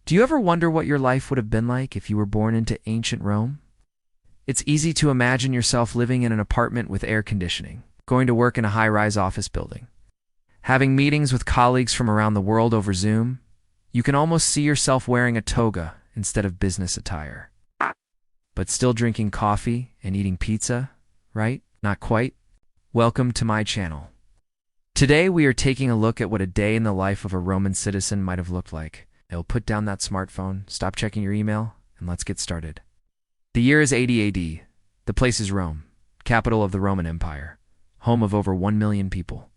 Do you ever wonder what your life would have been like if you were born into ancient Rome? It's easy to imagine yourself living in an apartment with air conditioning, going to work in a high-rise office building, having meetings with colleagues from around the world over Zoom. You can almost see yourself wearing a toga instead of business attire. But still drinking coffee and eating pizza, right? Not quite. Welcome to my channel. Today we are taking a look at what a day in the life of a Roman citizen might have looked like. It'll put down that smartphone, stop checking your email, and let's get started. The year is 80 AD. The place is Rome, capital of the Roman Empire, home of over 1 million people.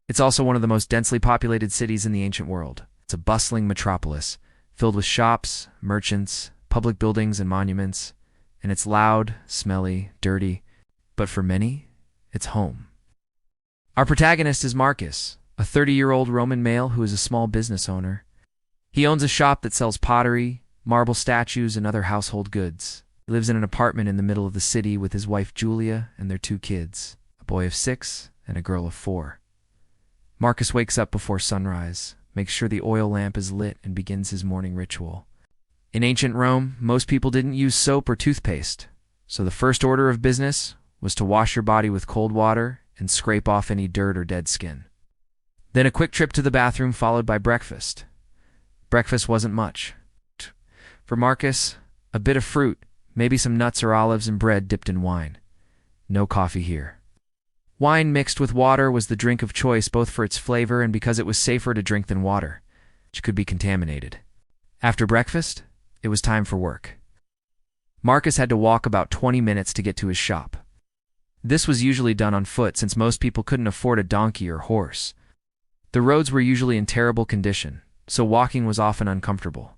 It's also one of the most densely populated cities in the ancient world. It's a bustling metropolis, filled with shops, merchants, public buildings, and monuments, and it's loud, smelly, dirty, but for many, it's home. Our protagonist is Marcus, a 30-year-old Roman male who is a small business owner. He owns a shop that sells pottery, marble statues, and other household goods. He lives in an apartment in the middle of the city with his wife Julia and their 2 kids, a boy of 6 and a girl of 4. Marcus wakes up before sunrise, makes sure the oil lamp is lit, and begins his morning ritual. In ancient Rome, most people didn't use soap or toothpaste, so the first order of business was to wash your body with cold water and scrape off any dirt or dead skin. Then a quick trip to the bathroom followed by breakfast. Breakfast wasn't much. For Marcus, a bit of fruit, maybe some nuts or olives, and bread dipped in wine. No coffee here. Wine mixed with water was the drink of choice, both for its flavor and because it was safer to drink than water, which could be contaminated. After breakfast, it was time for work. Marcus had to walk about 20 minutes to get to his shop. This was usually done on foot since most people couldn't afford a donkey or horse. The roads were usually in terrible condition, so walking was often uncomfortable.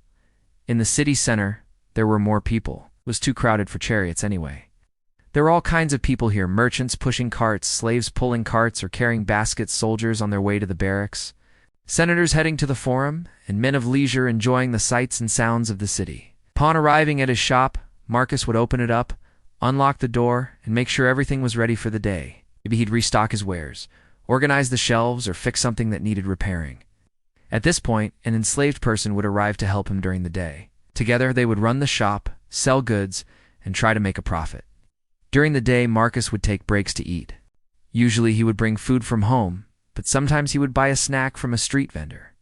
In the city center, there were more people. It was too crowded for chariots anyway. There were all kinds of people here: merchants pushing carts, slaves pulling carts or carrying baskets, soldiers on their way to the barracks, senators heading to the forum, and men of leisure enjoying the sights and sounds of the city. Upon arriving at his shop, Marcus would open it up, unlock the door, and make sure everything was ready for the day. Maybe he'd restock his wares, organize the shelves, or fix something that needed repairing. At this point, an enslaved person would arrive to help him during the day. Together, they would run the shop, sell goods, and try to make a profit. During the day, Marcus would take breaks to eat. Usually he would bring food from home, but sometimes he would buy a snack from a street vendor.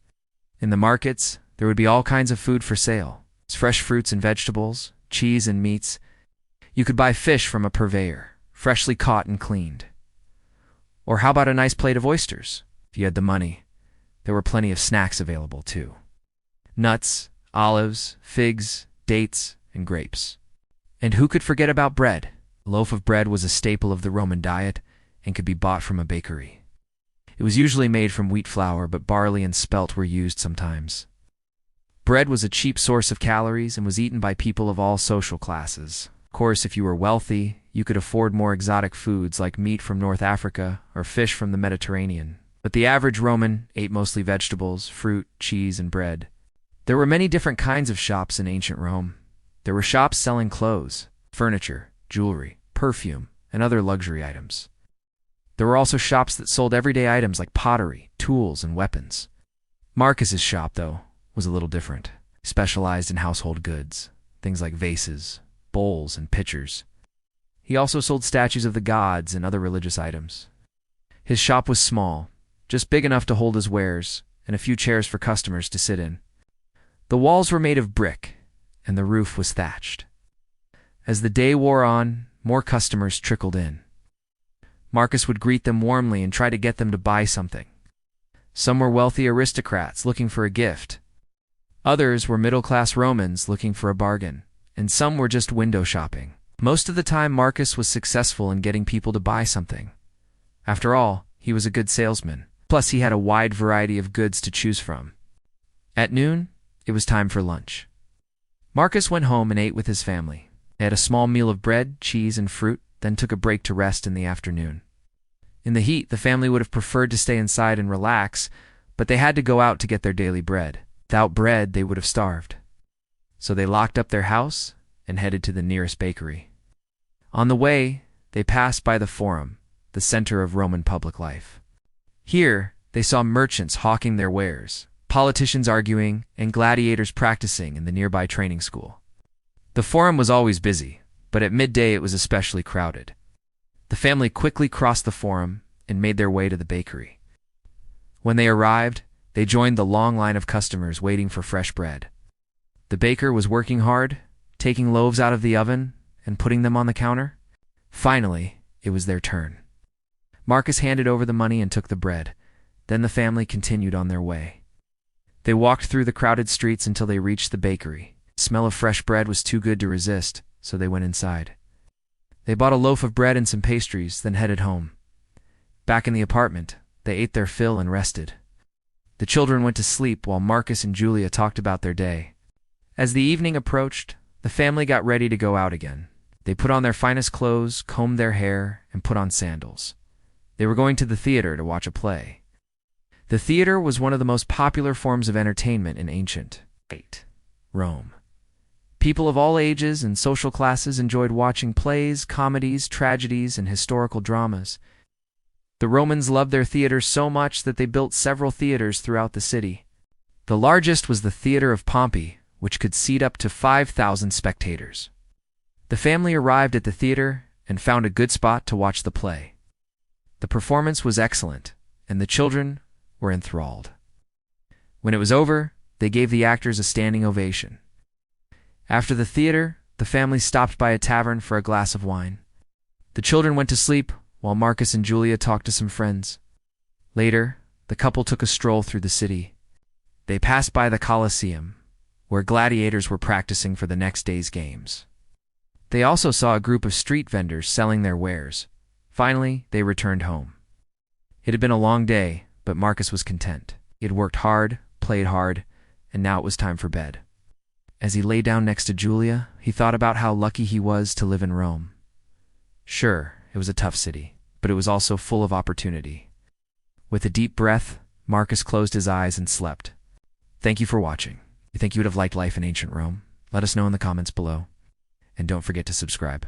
In the markets, there would be all kinds of food for sale: fresh fruits and vegetables, cheese and meats. You could buy fish from a purveyor, freshly caught and cleaned. Or how about a nice plate of oysters? If you had the money. There were plenty of snacks available, too. Nuts, olives, figs, dates, and grapes. And who could forget about bread? A loaf of bread was a staple of the Roman diet and could be bought from a bakery. It was usually made from wheat flour, but barley and spelt were used sometimes. Bread was a cheap source of calories and was eaten by people of all social classes. Of course, if you were wealthy, you could afford more exotic foods like meat from North Africa or fish from the Mediterranean. But the average Roman ate mostly vegetables, fruit, cheese, and bread. There were many different kinds of shops in ancient Rome. There were shops selling clothes, furniture, jewelry, perfume, and other luxury items. There were also shops that sold everyday items like pottery, tools, and weapons. Marcus's shop, though, was a little different. He specialized in household goods, things like vases, bowls, and pitchers. He also sold statues of the gods and other religious items. His shop was small, just big enough to hold his wares, and a few chairs for customers to sit in. The walls were made of brick, and the roof was thatched. As the day wore on, more customers trickled in. Marcus would greet them warmly and try to get them to buy something. Some were wealthy aristocrats looking for a gift. Others were middle-class Romans looking for a bargain, and some were just window shopping. Most of the time, Marcus was successful in getting people to buy something. After all, he was a good salesman. Plus, he had a wide variety of goods to choose from. At noon, it was time for lunch. Marcus went home and ate with his family. They had a small meal of bread, cheese, and fruit, then took a break to rest in the afternoon. In the heat, the family would have preferred to stay inside and relax, but they had to go out to get their daily bread. Without bread, they would have starved. So they locked up their house and headed to the nearest bakery. On the way, they passed by the Forum, the center of Roman public life. Here, they saw merchants hawking their wares: politicians arguing, and gladiators practicing in the nearby training school. The forum was always busy, but at midday it was especially crowded. The family quickly crossed the forum and made their way to the bakery. When they arrived, they joined the long line of customers waiting for fresh bread. The baker was working hard, taking loaves out of the oven and putting them on the counter. Finally, it was their turn. Marcus handed over the money and took the bread. Then the family continued on their way. They walked through the crowded streets until they reached the bakery. The smell of fresh bread was too good to resist, so they went inside. They bought a loaf of bread and some pastries, then headed home. Back in the apartment, they ate their fill and rested. The children went to sleep while Marcus and Julia talked about their day. As the evening approached, the family got ready to go out again. They put on their finest clothes, combed their hair, and put on sandals. They were going to the theater to watch a play. The theater was one of the most popular forms of entertainment in ancient Rome. People of all ages and social classes enjoyed watching plays, comedies, tragedies, and historical dramas. The Romans loved their theaters so much that they built several theaters throughout the city. The largest was the Theater of Pompey, which could seat up to 5,000 spectators. The family arrived at the theater and found a good spot to watch the play. The performance was excellent, and the children were enthralled. When it was over, they gave the actors a standing ovation. After the theater, the family stopped by a tavern for a glass of wine. The children went to sleep while Marcus and Julia talked to some friends. Later, the couple took a stroll through the city. They passed by the Colosseum, where gladiators were practicing for the next day's games. They also saw a group of street vendors selling their wares. Finally, they returned home. It had been a long day, but Marcus was content. He had worked hard, played hard, and now it was time for bed. As he lay down next to Julia, he thought about how lucky he was to live in Rome. Sure, it was a tough city, but it was also full of opportunity. With a deep breath, Marcus closed his eyes and slept. Thank you for watching. You think you would have liked life in ancient Rome? Let us know in the comments below. And don't forget to subscribe.